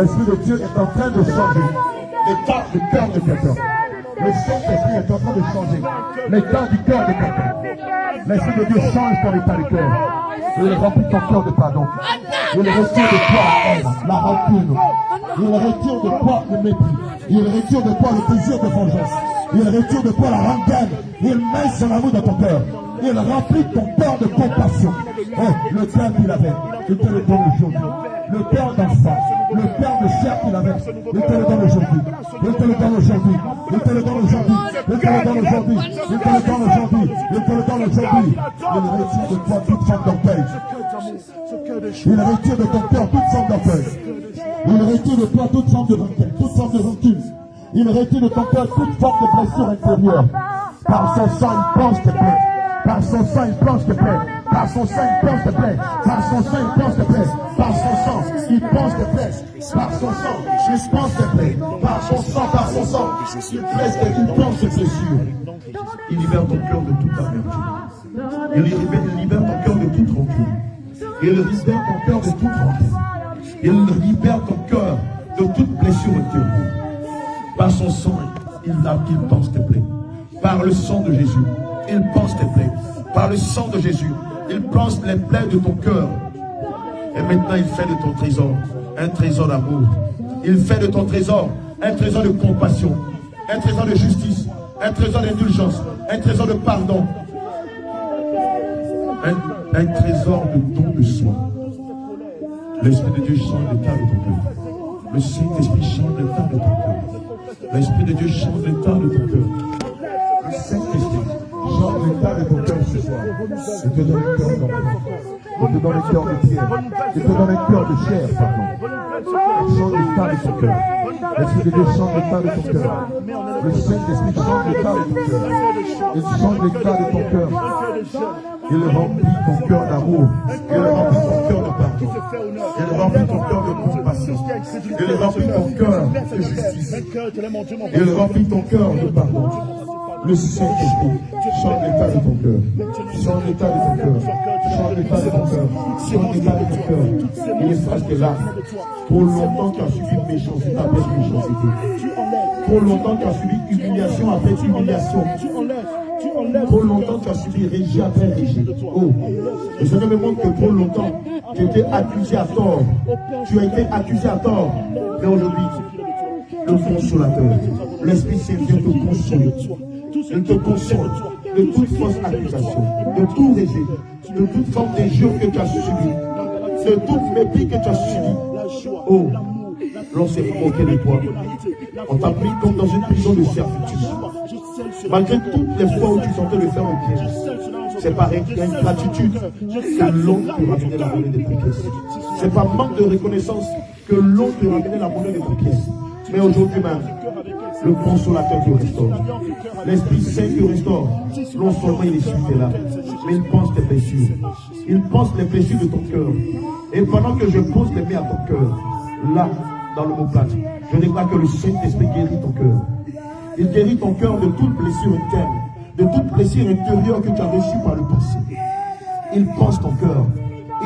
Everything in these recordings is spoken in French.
L'Esprit de Dieu est en train de changer l'état du cœur de quelqu'un. Le Saint-Esprit est en train de changer l'état du cœur de quelqu'un. L'Esprit de Dieu change ton état de cœur. Il remplit ton cœur de pardon. Il retire de toi la haine, la rancune. Il retire de toi le mépris. Il retire de toi le désir de vengeance. Il retire de toi la rengaine. Il met son amour dans ton cœur. Il remplit ton cœur de compassion. Oh, le cœur qu'il avait, il te le donne aujourd'hui. Le cœur d'enfant, le cœur de chair qu'il avait, il te le donne aujourd'hui. Il te le donne aujourd'hui. Il te le donne aujourd'hui. Il te le donne aujourd'hui. Il te le donne aujourd'hui. Il te le donne aujourd'hui. Il retire de toi toute forme d'orgueil. Il retire de ton cœur toute forme d'orgueil. Il retire de toi toute forme de rancune, toute forme de rancune. Il retire de ton cœur toute forme de blessure intérieure. Par son sang, il pense tes plaies. Par son sang, il pense tes plaies. Par son sang, il pense tes plaies. Par son sang, il pense tes plaies. Par son sang, il pense tes plaies. Par son sang, il pense tes plaies. Par son sang, il pense tes blessures. Il libère ton cœur de toute amertume. Il libère ton cœur de toute rancune. Il libère ton cœur de toute rancune. Il libère ton cœur de toute blessure intérieure. Par son sang, il pense tes plaies. Par le sang de Jésus, il pense tes plaies. Par le sang de Jésus, il pense les plaies de ton cœur. Et maintenant, il fait de ton trésor un trésor d'amour. Il fait de ton trésor un trésor de compassion, un trésor de justice, un trésor d'indulgence, un trésor de pardon, un trésor de don de soi. L'Esprit de Dieu change l'état de ton cœur. Le Saint-Esprit change l'état de ton cœur. L'Esprit de Dieu change l'état de ton cœur. Le Saint-Esprit change l'état de ton cœur ce soir. Il te donne un cœur d'enfant. Il te donne un cœur de pierre. Il te donne un cœur de chair, pardon. Il change l'état de ton cœur. L'Esprit de Dieu change l'état de ton cœur. Le Saint-Esprit change l'état de ton cœur. Il change l'état de ton cœur. Il remplit ton cœur d'amour. Il remplit ton cœur de pardon. Il remplit ton cœur de compassion. Il remplit ton cœur de justice. Il remplit ton cœur de pardon. Le Saint-Esprit change l'état de ton cœur. Change l'état de ton cœur. Change l'état de ton cœur. Change l'état de ton cœur. Il efface tes larmes. Trop longtemps tu as subi méchanceté après méchanceté. Trop longtemps tu as subi humiliation après humiliation. Trop longtemps tu as subi rejet après rejet. Oh, le Seigneur me montre que trop longtemps tu étais accusé à tort. Tu as été accusé à tort. Mais aujourd'hui, le consolateur, l'Esprit Saint vient te consoler. Il te console de toute fausse accusation, de tout rejet, de toute forme d'injure que tu as subi, de tout mépris que tu as subi. Oh, l'on s'est moqué de toi. On t'a pris comme dans une prison de servitude. Malgré toutes les fois où tu sentais le faire au piège, c'est par ingratitude que l'on te ramenait la monnaie de tes pièces. C'est par manque de reconnaissance que l'on te ramenait la monnaie de tes pièces. Mais aujourd'hui même, le consolateur te restaure. L'Esprit Saint te restaure. Non seulement il est sur tes larmes, mais il pense tes blessures. Il pense les blessures de ton cœur. Et pendant que je pose les mains à ton cœur, là, dans le mot plate, je déclare que le Saint-Esprit guérit ton cœur. Il guérit ton cœur de toute blessure interne, de toute blessure intérieure que tu as reçue par le passé. Il pense ton cœur.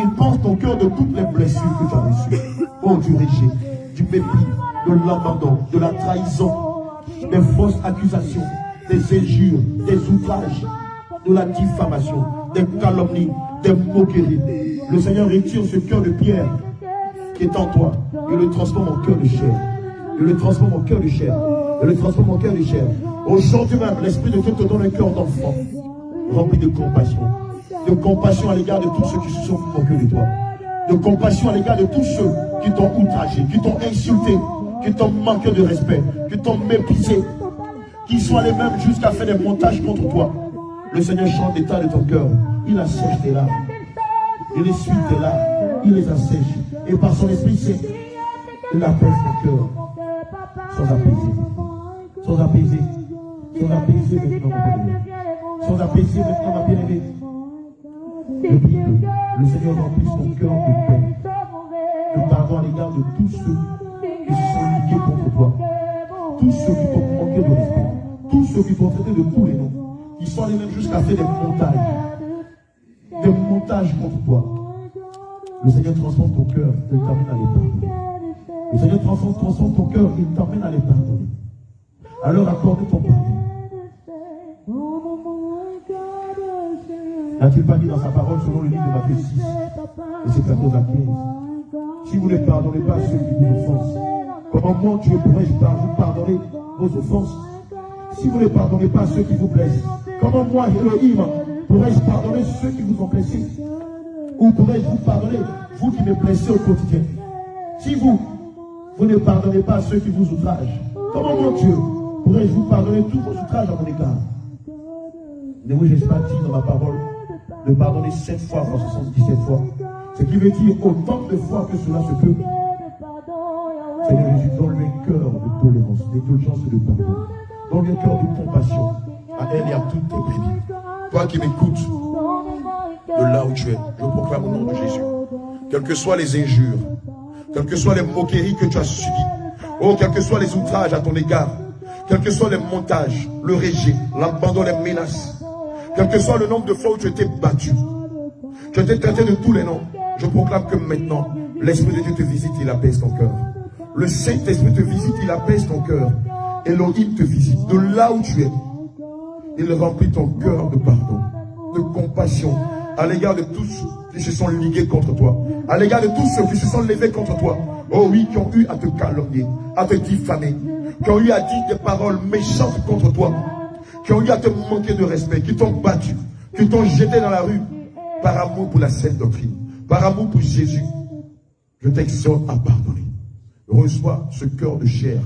Il pense ton cœur de toutes les blessures que tu as reçues. Oh, du rejet, du mépris, de l'abandon, de la trahison, des fausses accusations, des injures, des outrages, de la diffamation, des calomnies, des moqueries. Le Seigneur retire ce cœur de pierre qui est en toi et le transforme en cœur de chair. Il le transforme en cœur de chair. Il le transforme en cœur de chair. Aujourd'hui même, l'Esprit de Dieu te donne un cœur d'enfant, rempli de compassion à l'égard de tous ceux qui se sont moqués de toi, de compassion à l'égard de tous ceux qui t'ont outragé, qui t'ont insulté, qui t'ont manqué de respect, qui t'ont méprisé, qui sont allés même jusqu'à faire des montages contre toi. Le Seigneur change l'état de ton cœur. Il assèche tes larmes. Il essuie tes larmes. Il les assèche. Et par son Esprit Saint, il apaise ton cœur. Sans apaiser. Sans apaiser. Sans apaiser maintenant, ma bien-aimée. Sans apaiser maintenant, ma bien-aimée. Depuis que le Seigneur remplisse ton cœur de paix, de pardon à l'égard de tous ceux qui se sont ligués contre toi, tous ceux qui t'ont manqué de respect, tous ceux qui t'ont traité de tous les noms, qui sont allés même jusqu'à faire des montages contre toi. Le Seigneur transforme ton cœur, il t'amène à l'état. Le Seigneur transforme ton cœur, il t'emmène à les pardonner. Alors accorde ton pardon. N'a-t-il pas dit dans sa parole selon le livre de Matthieu 6, verset 14 à 15, si vous ne pardonnez pas ceux qui vous offensent, comment moi Dieu pourrais-je vous pardonner vos offenses? Si vous ne pardonnez pas ceux qui vous blessent, comment moi Elohim pourrais-je pardonner ceux qui vous ont blessés? Ou pourrais-je vous pardonner, vous qui me blessez au quotidien? Si vous ne pardonnez pas ceux qui vous outragent, comment mon Dieu pourrais-je vous pardonner tous vos outrages à mon égard? Ne vous ai pas dit dans ma parole de pardonner 7 fois, fois 77 fois. Ce qui veut dire autant de fois que cela se peut. Seigneur Jésus, donne-lui un cœur de tolérance, d'indulgence et de pardon. Donne-lui un cœur de compassion à elle et à toutes tes brebis. Toi qui m'écoutes, de là où tu es, je proclame au nom de Jésus. Quelles que soient les injures, quelles que soient les moqueries que tu as subies, oh, quels que soient les outrages à ton égard, quels que soient les montages, le rejet, l'abandon, les menaces, quel que soit le nombre de fois où tu étais battu, tu étais traité de tous les noms, je proclame que maintenant, l'Esprit de Dieu te visite, il apaise ton cœur. Le Saint-Esprit te visite, il apaise ton cœur. Elohim te visite, de là où tu es. Il remplit ton cœur de pardon, de compassion, à l'égard de tous ceux qui se sont ligués contre toi, à l'égard de tous ceux qui se sont levés contre toi. Oh oui, qui ont eu à te calomnier, à te diffamer, qui ont eu à dire des paroles méchantes contre toi, qui ont eu à te manquer de respect, qui t'ont battu, qui t'ont jeté dans la rue, par amour pour la sainte doctrine, par amour pour Jésus. Je t'exhorte à pardonner. Reçois ce cœur de chair,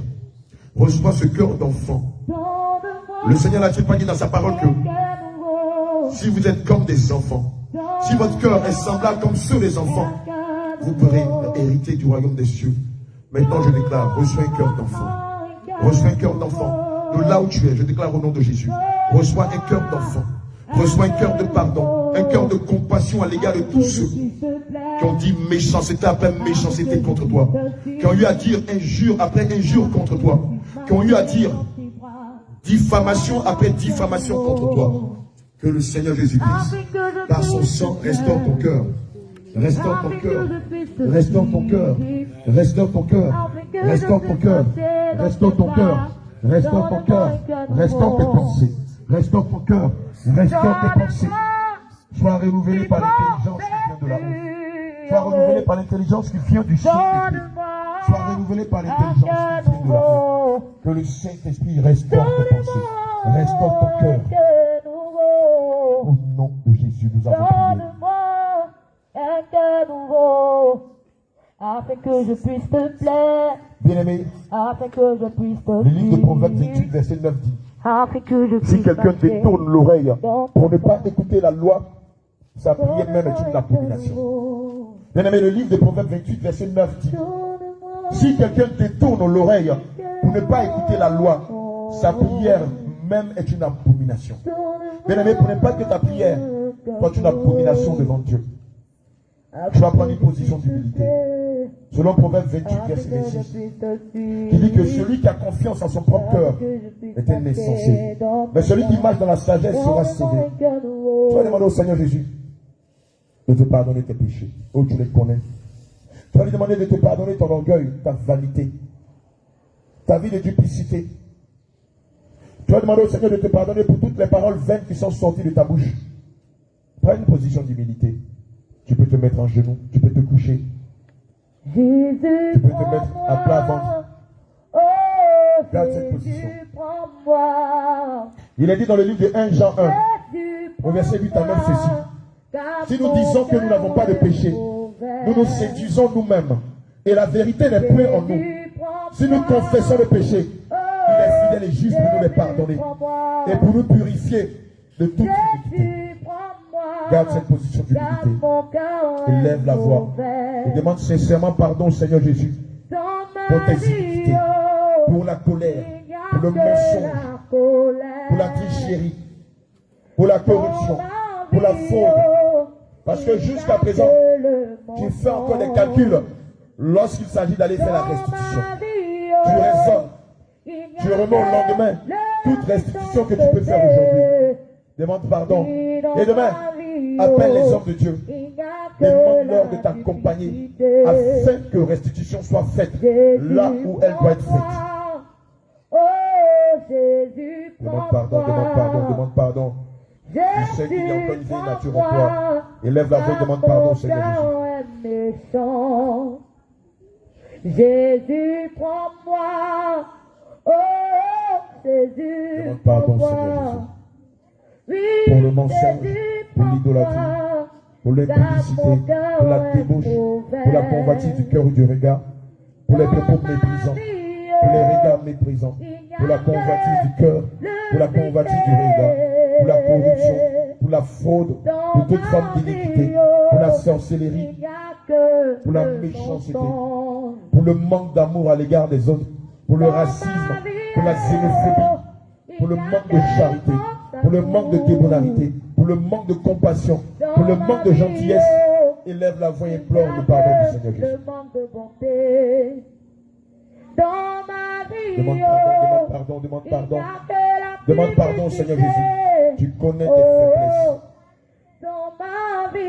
reçois ce cœur d'enfant. Le Seigneur n'a-t-il pas dit dans sa parole que si vous êtes comme des enfants, si votre cœur est semblable comme ceux des enfants, vous pourrez hériter du royaume des cieux. Maintenant je déclare, reçois un cœur d'enfant. Reçois un cœur d'enfant. De là où tu es, je déclare au nom de Jésus. Reçois un cœur d'enfant. Reçois un cœur de pardon. Un cœur de compassion à l'égard de tous ceux qui ont dit méchanceté après méchanceté contre toi. Qui ont eu à dire injure après injure contre toi. Qui ont eu à dire diffamation après diffamation contre toi. Que le Seigneur Jésus-Christ, par son sang, restaure ton cœur. Restaure ton cœur. Restaure ton cœur. Restaure ton cœur. Restaure ton cœur. Restaure ton cœur. Restaure ton cœur. Restaure tes pensées. Restaure ton cœur. Restaure tes pensées. Sois renouvelé par l'intelligence qui vient de la haut. Sois renouvelé par l'intelligence qui vient du Saint-Esprit. Sois renouvelé par l'intelligence qui vient de la haut. Que le Saint-Esprit restaure tes pensées. Restaure ton cœur. Au nom de Jésus, nous avons prié. Un cœur nouveau, afin que je puisse te plaire. Bien-aimé, Afin que je puisse te le livre de Proverbes 28, verset 9 dit, afin que je puisse si quelqu'un marcher détourne l'oreille dans pour ne pas écouter la loi, sa prière même est une abomination. Bien-aimé, le livre de Proverbes 28, verset 9 dit, si quelqu'un détourne l'oreille pour ne pas écouter la loi, sa prière même est une abomination. Bien-aimé, pour ne pas que ta prière soit une abomination devant Dieu, tu vas prendre une position d'humilité. Selon Proverbe 28, verset 6, qui dit que celui qui a confiance en son propre cœur est un insensé. Mais celui qui marche dans la sagesse sera sauvé. Tu vas demander au Seigneur Jésus de te pardonner tes péchés. Oh, tu les connais. Tu vas lui demander de te pardonner ton orgueil, ta vanité, ta vie de duplicité. Tu vas demander au Seigneur de te pardonner pour toutes les paroles vaines qui sont sorties de ta bouche. Prends une position d'humilité. Tu peux te mettre en genoux, tu peux te coucher. Jésus, Tu peux te mettre à plat ventre. oh, Garde cette position. prends-moi. Il est dit dans le livre de 1 Jean 1, au verset 8 à 9, ceci. Si nous disons que nous n'avons pas de péché, nous nous séduisons nous-mêmes. Et la vérité n'est point en nous. Si nous confessons le péché, il est fidèle et juste pour nous les pardonner. Et pour nous purifier de toute iniquité. Garde cette position d'humilité. Et lève la voix. Et demande sincèrement pardon au Seigneur Jésus. Pour tes iniquités. Pour la colère. Pour le mensonge. Pour la tricherie. Pour la corruption. Pour la fraude. Parce que jusqu'à présent, tu fais encore des calculs lorsqu'il s'agit d'aller faire la restitution. Tu raisonnes. Tu remets au lendemain toute restitution que tu peux faire aujourd'hui. Demande pardon. Et demain, appelle les hommes de Dieu. Demande-leur de t'accompagner afin que restitution soit faite là où elle doit être faite. Oh Jésus, Demande pardon, demande pardon, demande pardon. Tu sais qu'il y a encore une vieille nature en toi. Élève la voix, demande pardon, Seigneur Jésus. Jésus, prends-moi. Oh Jésus, demande pardon, Seigneur Jésus. Pour le mensonge, pour l'idolâtrie, pour l'impudicité, pour la débauche, pour la convoitise du cœur ou du regard, pour les propos méprisants, pour les regards méprisants, pour la convoitise du cœur, pour la convoitise du regard, pour la corruption, pour la fraude, pour toute forme d'iniquité, pour la sorcellerie, pour la méchanceté, pour le manque d'amour à l'égard des autres, pour le racisme, pour la xénophobie, pour le manque de charité, pour le manque de débonarité, pour le manque de compassion, pour le manque de gentillesse. Élève la voix et implore le pardon du Seigneur Jésus. Demande pardon, demande pardon. Demande pardon, Seigneur Jésus. Tu connais tes faiblesses.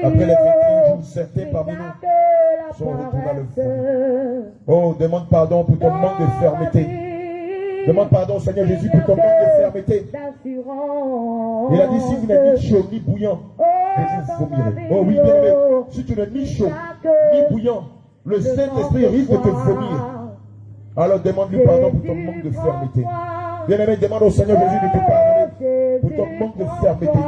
Après les 21 jours, certains parmi nous sont retournés à le fond. Oh, demande pardon pour ton manque de fermeté. Demande pardon, Seigneur Jésus, pour ton manque de fermeté. Il a dit, si vous n'êtes ni chaud ni bouillant, vous vomirez. Oh oui, bien aimé, si tu n'es ni chaud ni bouillant, le Saint-Esprit risque de te vomir. Alors demande-lui pardon pour ton manque de fermeté. Bien-aimé, demande au Seigneur Jésus de te pardonner pour ton manque de fermeté,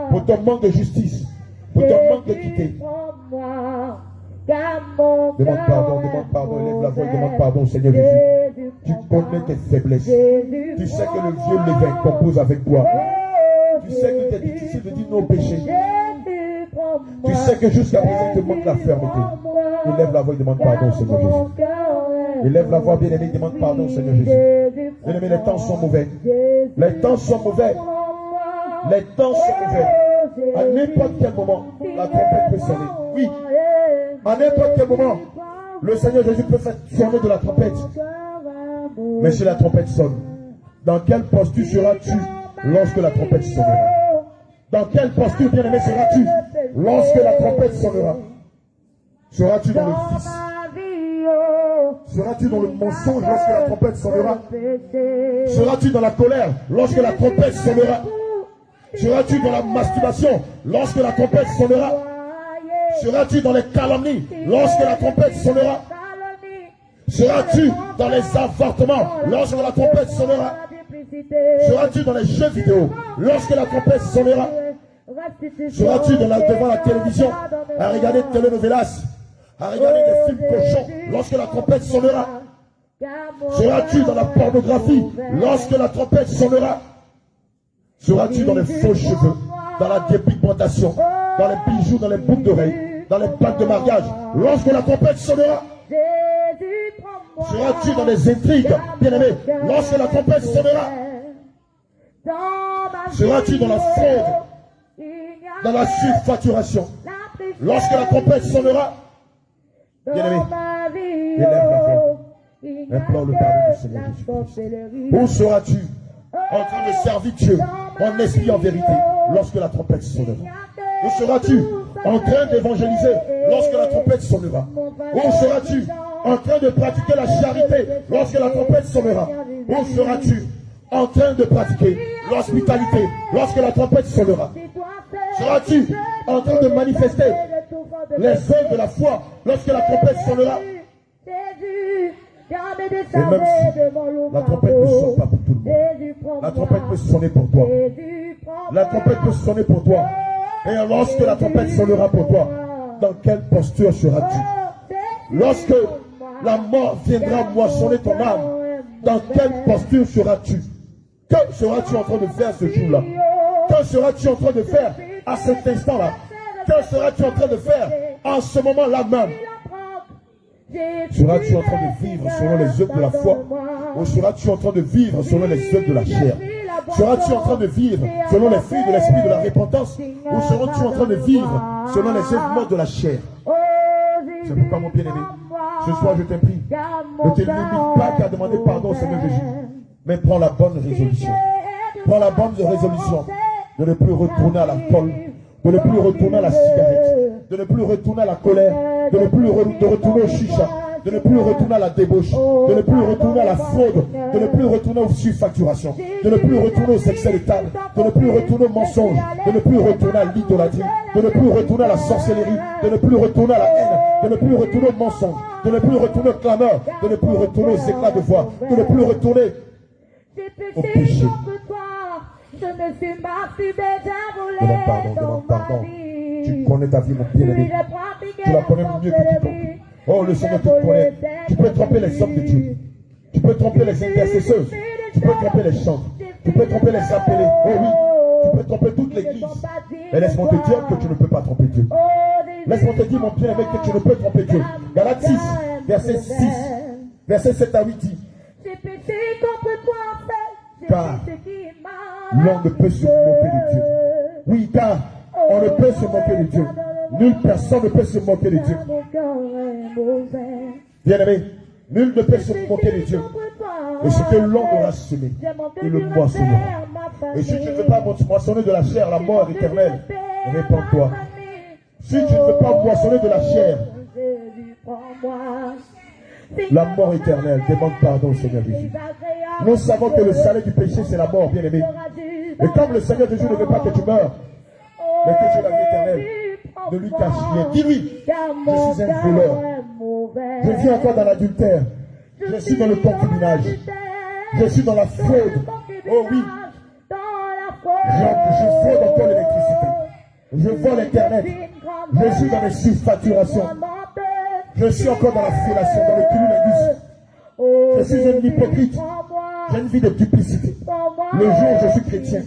pour ton manque de justice, pour ton manque d'équité. Demande pardon, élève la voix, demande pardon, Seigneur Jésus. Tu connais tes faiblesses. Tu sais que le vieux levain compose avec toi. Tu sais qu'il est difficile de dire non au péché. Tu sais que jusqu'à présent, il te manque la fermeté. Élève la voix et demande pardon, Seigneur Jésus. Élève la voix, bien-aimé, demande pardon, Seigneur Jésus. Bien-aimé, les temps sont mauvais. Les temps sont mauvais. Les temps sont mauvais. À n'importe quel moment, la trompette peut sonner. Oui. À n'importe quel moment, le Seigneur Jésus peut faire sonner de la trompette. Mais si la trompette sonne, dans quelle posture seras-tu lorsque la trompette sonnera? Dans quelle posture, bien-aimé, seras-tu lorsque la trompette sonnera? Seras-tu dans le vice? Seras-tu dans le mensonge lorsque la trompette sonnera? Seras-tu dans la colère lorsque la trompette sonnera? Seras-tu dans la masturbation lorsque la trompette sonnera? Seras-tu dans les calomnies lorsque la trompette sonnera? Seras-tu dans les avortements lorsque la trompette sonnera? Seras-tu dans les jeux vidéo lorsque la trompette sonnera? Seras-tu devant la télévision à regarder des telenovelas, à regarder des films cochons lorsque la trompette sonnera? Seras-tu dans la pornographie lorsque la trompette sonnera? Seras-tu dans les faux cheveux, dans la dépigmentation, dans les bijoux, dans les boucles d'oreilles, dans les bagues de mariage lorsque la trompette sonnera? Seras-tu dans les intrigues, bien-aimé, lorsque la trompette sonnera? Seras-tu dans la fraude, dans la surfacturation lorsque la trompette sonnera? Bien-aimé, élève la voix, implore le pardon du Seigneur Jésus-Christ. Où seras-tu en train de servir Dieu en esprit, en vérité, lorsque la trompette sonnera? Où seras-tu en train d'évangéliser lorsque la trompette sonnera? Où seras-tu en train de pratiquer la charité lorsque la trompette sonnera? Où seras-tu en train de pratiquer l'hospitalité lorsque la trompette sonnera? Seras-tu en train de manifester les œuvres de la foi lorsque la trompette sonnera? Et même si la trompette ne sonne pas pour tout le monde, la trompette peut sonner pour toi. La trompette peut sonner pour toi. Et lorsque la trompette sonnera pour toi, dans quelle posture seras-tu? Lorsque la mort viendra moissonner ton âme, dans quelle posture seras-tu? Que seras-tu en train de faire ce jour-là? Que seras-tu en train de faire à cet instant-là? Que seras-tu en train de faire en ce moment-là même? Seras-tu en train de vivre selon les œuvres de la foi? Ou seras-tu en train de vivre selon les œuvres de la chair? Seras-tu en train de vivre selon les fruits de l'esprit de la repentance? Ou seras-tu en train de vivre selon les œuvres de la chair? C'est pourquoi, mon bien-aimé, ce soir je t'en prie, ne te limite pas qu'à demander pardon au Seigneur Jésus, mais prends la bonne résolution. Prends la bonne résolution de ne plus retourner à l'alcool, de ne plus retourner à la cigarette, de ne plus retourner à la colère, de ne plus de retourner au chicha, de ne plus retourner à la débauche, de ne plus retourner à la fraude, de ne plus retourner aux surfacturations, de ne plus retourner aux excès de table, de ne plus retourner au mensonge, de ne plus retourner à l'idolâtrie, de ne plus retourner à la sorcellerie, de ne plus retourner à la haine, de ne plus retourner au mensonge, de ne plus retourner au clameur, de ne plus retourner aux éclats de voix, de ne plus retourner au péché. Je me suis masturbé, Demande pardon. Tu connais ta vie, mon bien-aimé. Tu la connais mieux que quiconque. Oh, le Seigneur te connaît. Tu peux tromper les hommes de Dieu. Tu peux tromper les intercesseuses. Tu peux tromper les chantres. Tu peux tromper les appelés. Oh oui, tu peux tromper toute l'église. Mais laisse-moi te dire que tu ne peux pas tromper Dieu. Laisse-moi te dire, mon bien-aimé, que tu ne peux tromper Dieu. Galates 6, verset 6, verset 7 à 8 dit. Car l'on ne peut se moquer de Dieu. Oui, car on ne peut se moquer de Dieu. Nulle personne ne peut se moquer de Dieu. Bien-aimé, nul ne peut se moquer de Dieu. Et ce que l'homme aura semé, il le moissonnera. Et si tu ne veux pas moissonner de la chair la mort éternelle, répands-toi. Si tu ne veux pas moissonner de la chair la mort éternelle, demande pardon au Seigneur Jésus. Nous savons que le salaire du péché, c'est la mort, bien-aimé. Et comme le Seigneur Jésus ne veut pas que tu meurs, mais que tu aies la vie éternelle, ne lui cache rien. Dis-lui, je suis un voleur. Je vis encore dans l'adultère. Je suis dans le concubinage. Je suis dans la fraude. Oh oui. Je fraude encore l'électricité. Je vole Internet. Je suis dans les surfacturations. Je suis encore dans la fellation, dans le cunnilingus. Je suis un hypocrite. J'ai une vie de duplicité. Le jour, je suis chrétien.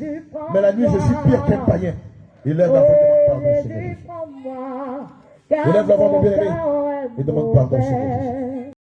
Mais la nuit, je suis pire qu'un païen. Élève la voix, demande pardon, Seigneur Jésus. Élève la voix, mon bien-aimé. Et demande pardon, Seigneur Jésus.